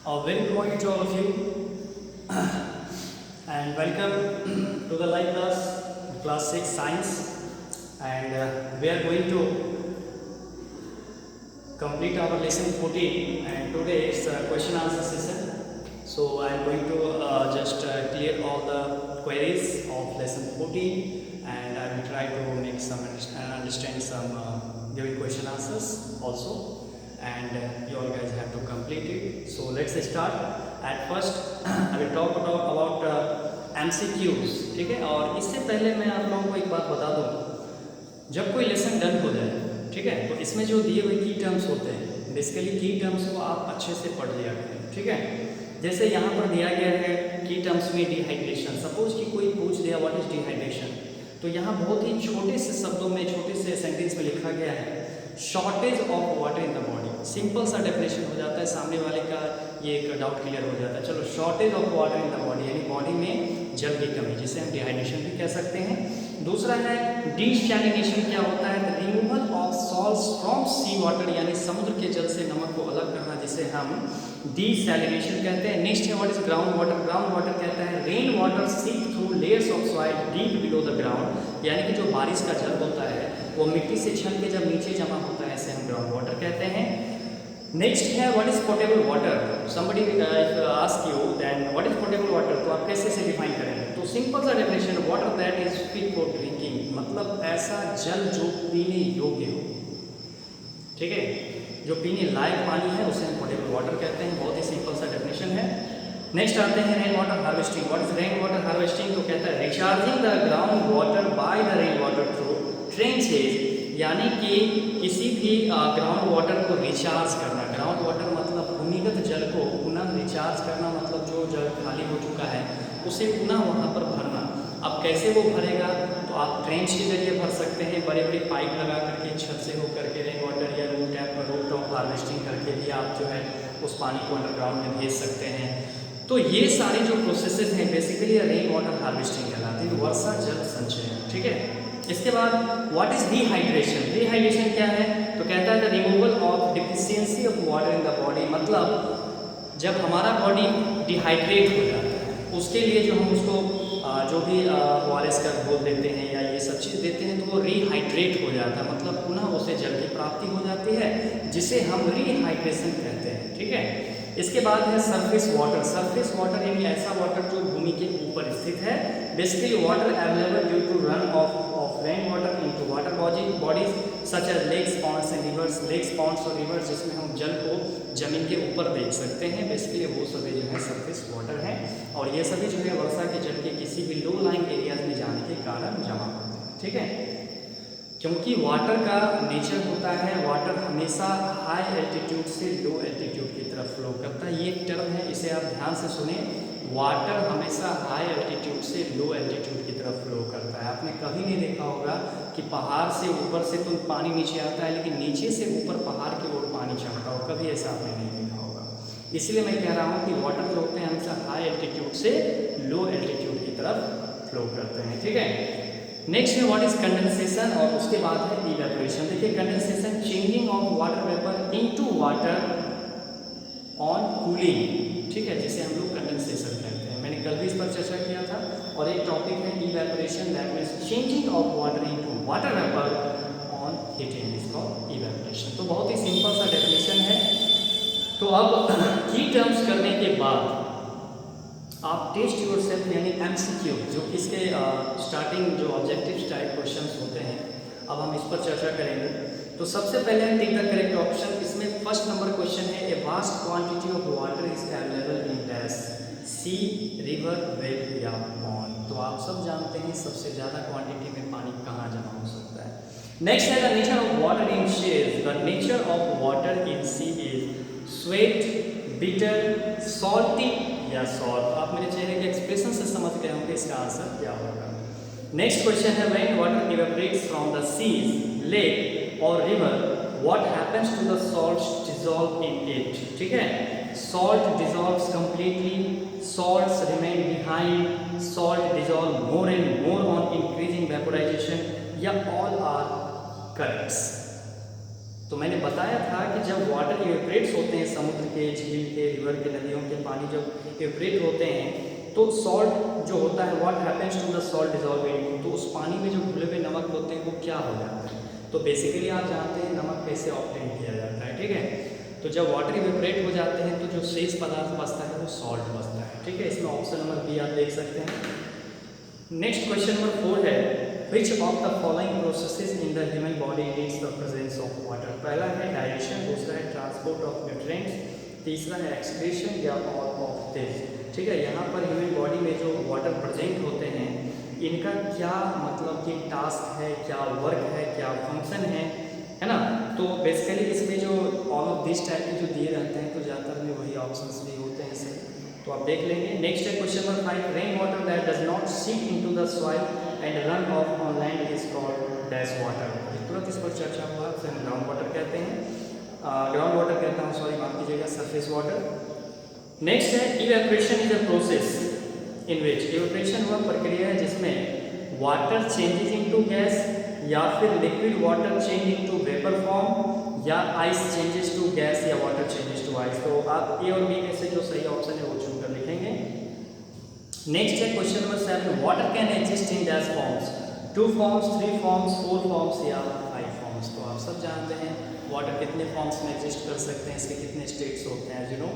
Very good morning to all of you and welcome to the live class 6 science, and we are going to complete our lesson 14, and today it's a question answer session. So I am going to just clear all the queries of lesson 14, and I will try to make some understand some giving question answers also, and you all guys have to complete it. So let's start. At first I will talk about MCQs, ठीक है। और इससे पहले मैं आप लोगों को एक बात बता दूँ, जब कोई लेसन डन हो जाए, ठीक है, तो इसमें जो दिए हुए की टर्म्स होते हैं, बेसिकली की टर्म्स को आप अच्छे से पढ़ लिया करें, ठीक है। जैसे यहाँ पर दिया गया है की टर्म्स में डिहाइड्रेशन। सपोज कि कोई पूछ दिया व्हाट इज डिहाइड्रेशन, तो यहाँ बहुत ही छोटे से शब्दों में, छोटे से सेंटेंस में लिखा गया है shortage of water in the body. Simple सा डेफिनेशन हो जाता है, सामने वाले का ये एक डाउट क्लियर हो जाता है। चलो, shortage of water in the body यानी बॉडी में जल की कमी, जिसे हम डिहाइड्रेशन भी कह सकते हैं। दूसरा है डीसैलिनेशन। क्या होता है? Removal of salts from sea water, यानी समुद्र के जल से नमक को अलग करना, जिसे हम डीसैलिनेशन कहते हैं। नेक्स्ट है what is ground water. Ground water कहता है रेन वाटर सीप through layers of soil deep below the ground, यानी कि जो बारिश का जल होता है वो मिट्टी से छन के जब नीचे जमा होता है, इसे हम ग्राउंड वाटर कहते हैं। नेक्स्ट है what is potable water. Somebody if ask you then what is potable water, तो आप कैसे से डिफाइन करेंगे? तो सिंपल सा definition, water that is fit for drinking, मतलब ऐसा जल जो पीने योग्य हो, ठीक है, जो पीने लायक पानी है उसे हम पोटेबल वाटर कहते हैं। बहुत ही सिंपल सा डेफिनेशन है। नेक्स्ट आते हैं rain water harvesting. What is rain water harvesting? तो कहता है recharging the ground water by the rain water through tranches, यानी कि किसी भी ग्राउंड वाटर को रिचार्ज करना। ग्राउंड वाटर मतलब भूमिगत जल को पुनः रिचार्ज करना, मतलब जो जल खाली हो चुका है उसे पुनः वहाँ पर भरना। अब कैसे वो भरेगा? तो आप ट्रेंच के जरिए भर सकते हैं, बड़े बड़े पाइप लगा करके छत से हो करके रेन वाटर या रूफ टॉप हार्वेस्टिंग करके भी आप जो है उस पानी को अंडरग्राउंड में भेज सकते हैं। तो ये सारी जो प्रोसेसेस हैं बेसिकली रेन वाटर हार्वेस्टिंग कहलाती है, वर्षा जल संचयन, ठीक है। इसके बाद व्हाट इज डिहाइड्रेशन। डिहाइड्रेशन क्या है? तो कहता है the removal of deficiency of water in the body, मतलब जब हमारा बॉडी डिहाइड्रेट हो जाता है उसके लिए जो हम उसको जो भी ORS का घोल देते हैं या ये सब चीज़ देते हैं, तो वो रिहाइड्रेट हो जाता है, मतलब पुनः उसे जल की प्राप्ति हो जाती है, जिसे हम रिहाइड्रेशन कहते हैं, ठीक है। इसके बाद है सरफेस वाटर। सरफेस वाटर यानी ऐसा वाटर जो भूमि के ऊपर स्थित है। Basically water available due to run off rain water into water bodies such as lakes, ponds and rivers. Lakes, ponds और रिवर्स जिसमें हम जल को जमीन के ऊपर देख सकते हैं, बेसिकली वो सभी जो है सरफेस वाटर है। और ये सभी जो है वर्षा के जल के किसी भी लो लाइंग एरियाज में जाने के कारण जमा होते हैं, ठीक है। क्योंकि वाटर का नेचर होता है, वाटर हमेशा हाई एल्टीट्यूड से लो एल्टीट्यूड की तरफ फ्लो करता है। ये एक टर्म है, इसे आप ध्यान से सुने। वाटर हमेशा हाई एल्टीट्यूड से लो एल्टीट्यूड की तरफ फ्लो करता है। आपने कभी नहीं देखा होगा कि पहाड़ से ऊपर से तो पानी नीचे आता है, लेकिन नीचे से ऊपर पहाड़ की ओर पानी चढ़ता हो, कभी ऐसा आपने नहीं देखा होगा। इसलिए मैं कह रहा हूँ कि वाटर जो होते हैं हमेशा हाई एल्टीट्यूड से लो एल्टीट्यूड की तरफ फ्लो करते हैं, ठीक है। नेक्स्ट है व्हाट इज कंडेंसेशन, और उसके बाद है इवेपोरेशन। देखिए condensation, changing of water vapour into water on cooling, ठीक है, जिसे हम लोग कंडेंसेशन कहते हैं। मैंने कल भी इस पर चर्चा किया था। और एक टॉपिक है evaporation, that means changing of water into water vapour on heating is called evaporation. तो बहुत ही सिंपल सा डेफिनेशन है। तो अब की टर्म्स करने के बाद आप टेस्ट योर सेल्फ यानी MCQ, जो कि इसके स्टार्टिंग जो ऑब्जेक्टिव टाइप क्वेश्चंस होते हैं, अब हम इस पर चर्चा करेंगे। तो सबसे पहले हम टेक द करेक्ट ऑप्शन। इसमें फर्स्ट नंबर क्वेश्चन है a vast quantity of water is available in dash, sea, river, well या पॉन्ड। तो आप सब जानते हैं सबसे ज़्यादा क्वांटिटी में पानी कहाँ जमा हो सकता है। नेक्स्ट है the nature of water in seas. The nature of water in sea is sweet, bitter, salty या सॉल्ट। आप मेरे चेहरे के एक्सप्रेशन से समझ गए होंगे इसका आंसर क्या होगा। नेक्स्ट क्वेश्चन है when water evaporates from the seas, lake और river, what happens to the salts dissolve in it, ठीक है। Salt dissolves completely, salts remain behind, salt dissolve more and more on increasing vaporization, या all are correct. तो मैंने बताया था कि जब वाटर इवेपरेट्स होते हैं, समुद्र के, झील के, रिवर के, नदियों के पानी जब इवेपरेट होते हैं तो सॉल्ट जो होता है, what happens to the salt dissolving, तो उस पानी में जो घुले हुए नमक होते हैं वो क्या हो जाता है। तो बेसिकली आप जानते हैं नमक कैसे ऑब्टेन किया जाता है, ठीक है। तो जब वाटर इवेपरेट हो जाते हैं तो जो शेष पदार्थ बचता है वो सॉल्ट बचता है, ठीक है। इसमें ऑप्शन नंबर बी आप देख सकते हैं। नेक्स्ट क्वेश्चन नंबर 4 है, which of the following processes in the human body needs the presence of water. पहला है डाइजेशन, दूसरा है ट्रांसपोर्ट ऑफ न्यूट्रिएंट्स, तीसरा है एक्सक्रीशन या ऑल ऑफ दिस, ठीक है। यहाँ पर ह्यूमन बॉडी में जो वाटर प्रेजेंट होते हैं इनका क्या मतलब कि टास्क है, क्या वर्क है, क्या फंक्शन है ना। तो बेसिकली इसमें जो ऑल ऑफ दिस टाइप के जो दिए रहते हैं तो ज़्यादातर में वही ऑप्शंस भी होते हैं इसे, तो आप देख लेंगे। नेक्स्ट है question number 5, rain water that does not seep into the soil and run off on land is called dash water. तुरंत इस पर चर्चा हुआ, फिर हम ग्राउंड वाटर कहते हैं, ग्राउंड वाटर कहता हूँ, सॉरी माफ कीजिएगा, सरफेस वाटर। नेक्स्ट है evaporation is a process in which, evaporation वह प्रक्रिया है जिसमें वाटर चेंजेस इनटू गैस या फिर liquid water change into vapour form या आइस चेंजेस टू गैस या वाटर चेंजेस टू आइस। तो आप ए और बी में से जो सही ऑप्शन है वो चुन कर लिखेंगे। नेक्स्ट है question number 7, water can exist in dash forms, 2 forms, 3 forms, 4 forms या 5 फॉर्म्स। तो आप सब जानते हैं वाटर कितने फॉर्म्स में एग्जिस्ट कर सकते हैं, इसके कितने स्टेट्स होते हैं, you know.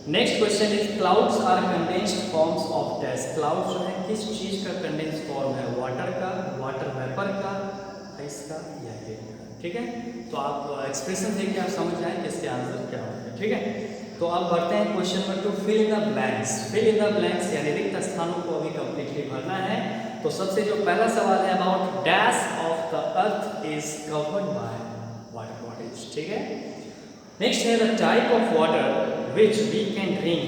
Next question is clouds are condensed forms of dash. Clouds जो है किस चीज का कंडेंस फॉर्म है, वाटर का, वाटर वेपर का, आइस का या एयर का, ठीक है। तो आप एक्सप्रेशन देखिए, आप समझ जाएं कि इसके आंसर क्या होंगे, ठीक है। तो अब बढ़ते हैं question number 2, fill in the blanks. Fill in the blanks यानी रिक्त स्थानों को अभी कंप्लीटली भरना है। तो सबसे जो पहला सवाल है, about dash of the earth is covered by water bodies, ठीक है। नेक्स्ट है the type of water which we can drink,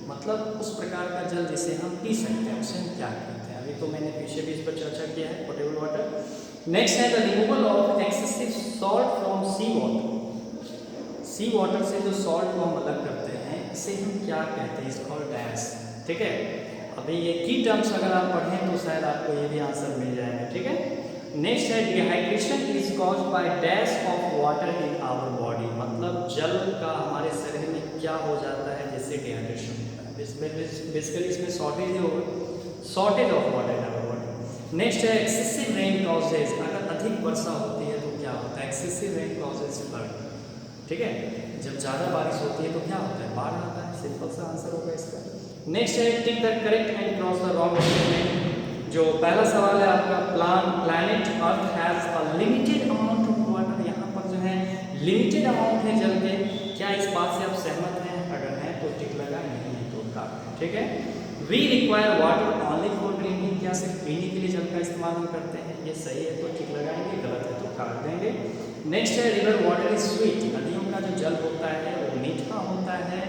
मतलब उस प्रकार का जल जिसे हम पी सकते हैं उसे हम क्या कहते हैं। अभी तो मैंने पीछे भी इस पर चर्चा किया है, पोटेबल वाटर। नेक्स्ट है the removal of excessive salt from sea water. Sea water से जो सॉल्ट को हम अलग करते हैं इसे हम क्या कहते हैं, इज कॉल्ड डैश, ठीक है। अभी ये की टर्म्स अगर आप पढ़ें तो शायद आपको ये भी आंसर मिल जाएगा, ठीक है। नेक्स्ट है dehydration is caused by dash of water in our body, मतलब जल का हमारे शरीर में क्या हो जाता है जिससे डिहाइड्रेशन होता है। बेसिकली इसमें शॉर्टेज ही होगा, shortage of water in our body. Next है एक्सेसिव रेन कॉजेज, अगर अधिक वर्षा होती है तो क्या होता है, एक्सेसिव रेन कॉजेज फ्लड, ठीक है। जब ज़्यादा बारिश होती है तो क्या होता है, बाढ़ आता है, सिंपल सा आंसर होगा इसका। नेक्स्ट है tick the correct and cross the wrong statement. जो पहला सवाल है आपका, planet earth has a limited amount of water, यहाँ पर जो है लिमिटेड अमाउंट है जल के, क्या इस बात से आप सहमत हैं, अगर हैं तो टिक लगा, नहीं है तो काट, ठीक है। We require water only for drinking, क्या सिर्फ पीने के लिए जल का इस्तेमाल हम करते हैं, ये सही है तो टिक लगाएंगे, गलत है तो काट देंगे। नेक्स्ट है रिवर वाटर इज स्वीट, नदियों का जो जल होता है वो मीठा होता है,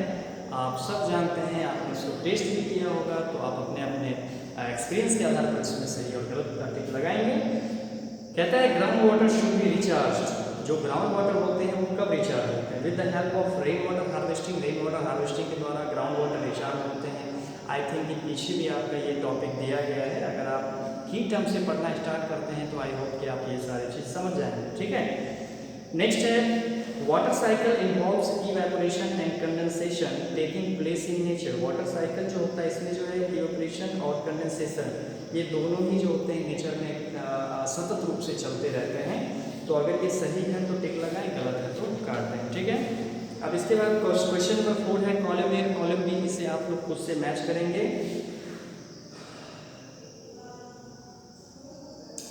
आप सब जानते हैं, आपने उसको टेस्ट भी किया होगा, तो आप अपने अपने एक्सपीरियंस के आधार पर इसमें सही और गलत का टिक लगाएंगे। कहता है ground water should be recharge, जो ग्राउंड वाटर होते हैं वो कब रिचार्ज होते हैं, with the help of rain water harvesting. Rain water harvesting के द्वारा ग्राउंड वाटर रिचार्ज होते हैं। आई थिंक कि पीछे भी आपका ये टॉपिक दिया गया है, अगर आप की टर्म से पढ़ना स्टार्ट करते हैं तो आई होप कि आप ये सारी चीज़ समझ जाएंगे, ठीक है। नेक्स्ट है water cycle involves evaporation and condensation taking place in nature. Water cycle जो होता है इसमें जो है इवेपोरेशन और कंडेंसेशन ये दोनों ही जो होते हैं नेचर में सतत रूप से चलते रहते हैं। तो अगर ये सही है तो टिक लगाएं, गलत है तो काट दें, ठीक है। अब इसके बाद क्वेश्चन नंबर 4 है कॉलम ए कॉलम बी, इसे आप लोग खुद से मैच करेंगे।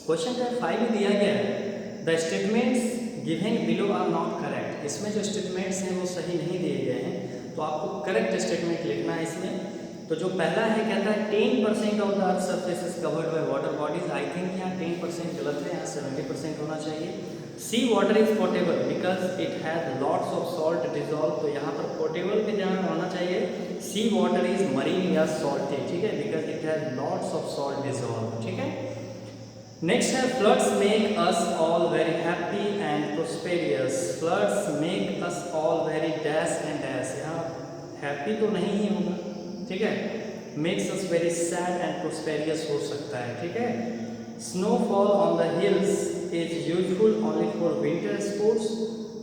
क्वेश्चन नंबर 5 में दिया गया है the statements given below are not correct. इसमें जो स्टेटमेंट्स हैं वो सही नहीं दिए गए हैं, तो आपको करेक्ट स्टेटमेंट लिखना है इसमें। तो जो पहला है कहता है 10% of the earth surface is covered by water bodies. I think यहाँ 10% गलत है, यहाँ 70% होना चाहिए। Sea water is portable because it has lots of salt dissolve, तो यहाँ पर पोर्टेबल पे ध्यान होना चाहिए। सी वाटर इज मरीन या सॉल्टी, ठीक है, because it has lots of salt dissolve, ठीक है। नेक्स्ट है floods make us all very happy and prosperous. Floods make us all very dash and dash, यहाँ हैप्पी तो नहीं ही होगा, ठीक है। Makes us very sad and prosperous हो सकता है, ठीक है। Snowfall on the hills is useful only for winter sports.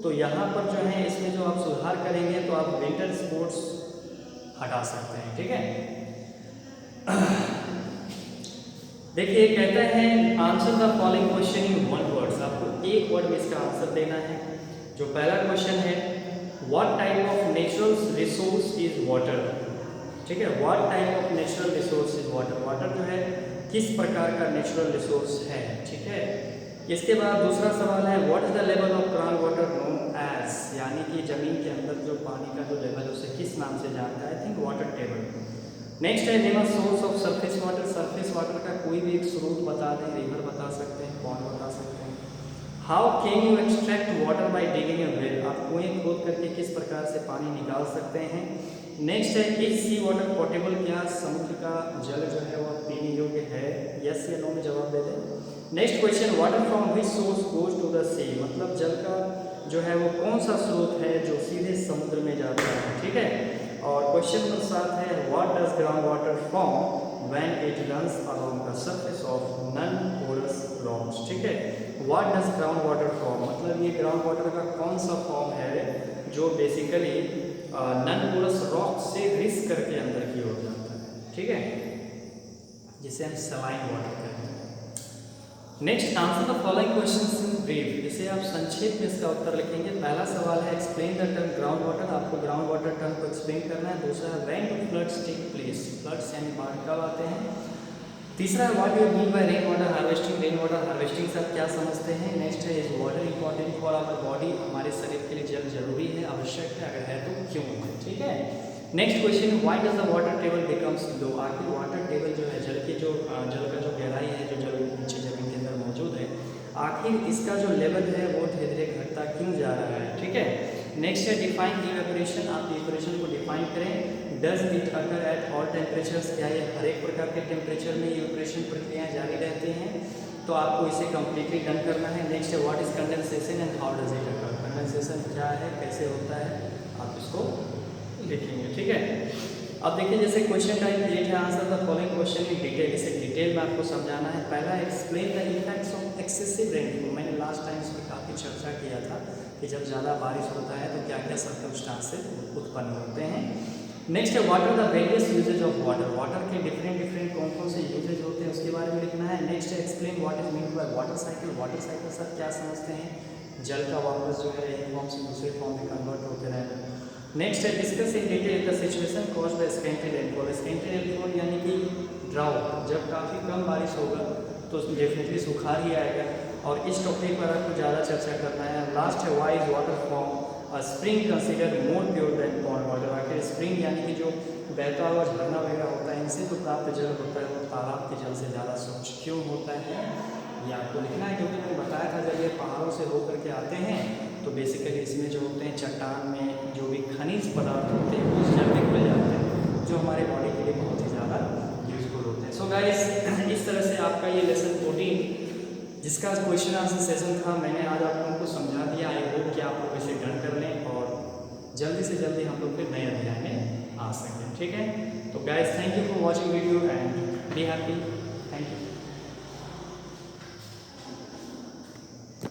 तो यहाँ पर जो है इसमें जो आप सुधार करेंगे तो आप विंटर स्पोर्ट्स हटा सकते हैं, ठीक है। देखिए कहते हैं answer the following question in one words, आपको एक वर्ड में इसका आंसर देना है। जो पहला क्वेश्चन है what type of natural resource is water, ठीक है। What type of natural resource is water, water जो है किस प्रकार का नेचुरल रिसोर्स है, ठीक है। इसके बाद दूसरा सवाल है what is the level of ground water known as, यानी कि जमीन के अंदर जो पानी का जो लेवल है उसे किस नाम से जानता है, I think water table. Next है name a source of surface water, surface water का कोई भी एक स्रोत बता दें, रिवर बता सकते हैं, पॉन्ड बता सकते हैं। How can you extract water bye digging A well, आप कुएं खोद करके किस प्रकार से पानी निकाल सकते हैं। नेक्स्ट है इज सी वाटर पोर्टेबल, क्या समुद्र का जल जो है वो पीने योग्य है, यस या नो में जवाब दे दें। Next question water from which source goes to the sea, मतलब जल का जो है वो कौन सा स्रोत है जो सीधे समुद्र में जाता है, ठीक है। और क्वेश्चन नंबर 7 है what does ground water form when it runs along the surface of non porous rocks, ठीक है। What does ground water form, मतलब ये ग्राउंड वाटर का कौन सा फॉर्म है जो बेसिकली नॉन पोरस रॉक से रिस करके अंदर की ओर जाता है, ठीक है, जिसे हम सलाइन वाटर कहते हैं। Next answer the following questions in brief, इसे आप संक्षेप में इसका उत्तर लिखेंगे। पहला सवाल है explain the term ground water, आपको ग्राउंड वाटर टर्म को एक्सप्लेन करना है। दूसरा है when do floods take place, floods यानी बाढ़ कब आते हैं। तीसरा है what you mean by rain water harvesting, rain water harvesting से आप क्या समझते हैं। नेक्स्ट है is water important for our body, हमारे शरीर के लिए जल जरूरी है, आवश्यक है, अगर है तो क्यों है, ठीक है। Next question why does the water table becomes low, आखिर वाटर टेबल जो है जल की जो जल का जो गहराई है जो जल नीचे जमीन के अंदर मौजूद है, आखिर इसका जो लेवल है वो धीरे धीरे घटता क्यों जा रहा है, ठीक है। नेक्स्ट है डिफाइन इवेपोरेशन, आप इवेपोरेशन को डिफाइन करें। Does it occur at all temperatures, क्या ये हर एक प्रकार के टेम्परेचर में इवेपोरेशन प्रक्रियाएं जारी रहती हैं, तो आपको इसे कम्प्लीटली डन करना है। नेक्स्ट है what is condensation and how does it occur, condensation क्या है, कैसे होता है, आप इसको लिखेंगे, ठीक है। अब देखिए जैसे क्वेश्चन टाइप 8 है answer the following question in detail, इसे डिटेल में आपको समझाना है। पहला explain the effects of excessive rainfall, मैंने लास्ट टाइम इस पर काफ़ी चर्चा किया था कि जब ज़्यादा बारिश होता है तो क्या क्या सर्कमस्टांसेस उत्पन्न होते हैं। नेक्स्ट है what are the various usages of water, water के डिफरेंट कौन कौन से यूजेज होते हैं उसके बारे में लिखना है। नेक्स्ट है explain what is mean by water cycle, water cycle sir क्या समझते हैं, जल का वापस जो है एक फॉर्म से दूसरे फॉर्म में कन्वर्ट होते रहना। नेक्स्ट है discuss in detail the situation caused by scanty rainfall, scanty rainfall यानी कि ड्राउट, जब काफ़ी कम बारिश होगा तो उसमें डेफिनेटली सुखार ही आएगा, और इस टॉपिक पर आपको ज़्यादा चर्चा करना है। लास्ट है why is water from spring consider more pure than pond water, आखिर स्प्रिंग यानी कि जो बहता हुआ झरना वगैरह होता है इनसे जो प्राप्त जल होता है वो तालाब के जल से ज़्यादा स्वच्छ क्यों होता है, ये आपको लिखना है। क्योंकि मैंने बताया था जब ये पहाड़ों से होकर के आते हैं तो बेसिकली इसमें जो होते हैं चट्टान में जो भी खनिज पदार्थ होते हैं वो उस जल में मिल जाते हैं जो हमारे बॉडी के लिए बहुत ही ज़्यादा यूजफुल होते हैं। सो गाइस इस तरह से आपका ये लेसन 14 जिसका क्वेश्चन आंसर सेशन था मैंने आज आप लोगों को समझा दिया। आई होप कि आप लोग इसे डन कर लें और जल्दी से जल्दी हम लोग फिर नए अध्याय में आ सकें, ठीक है। तो guys thank you for watching video and be happy, thank you.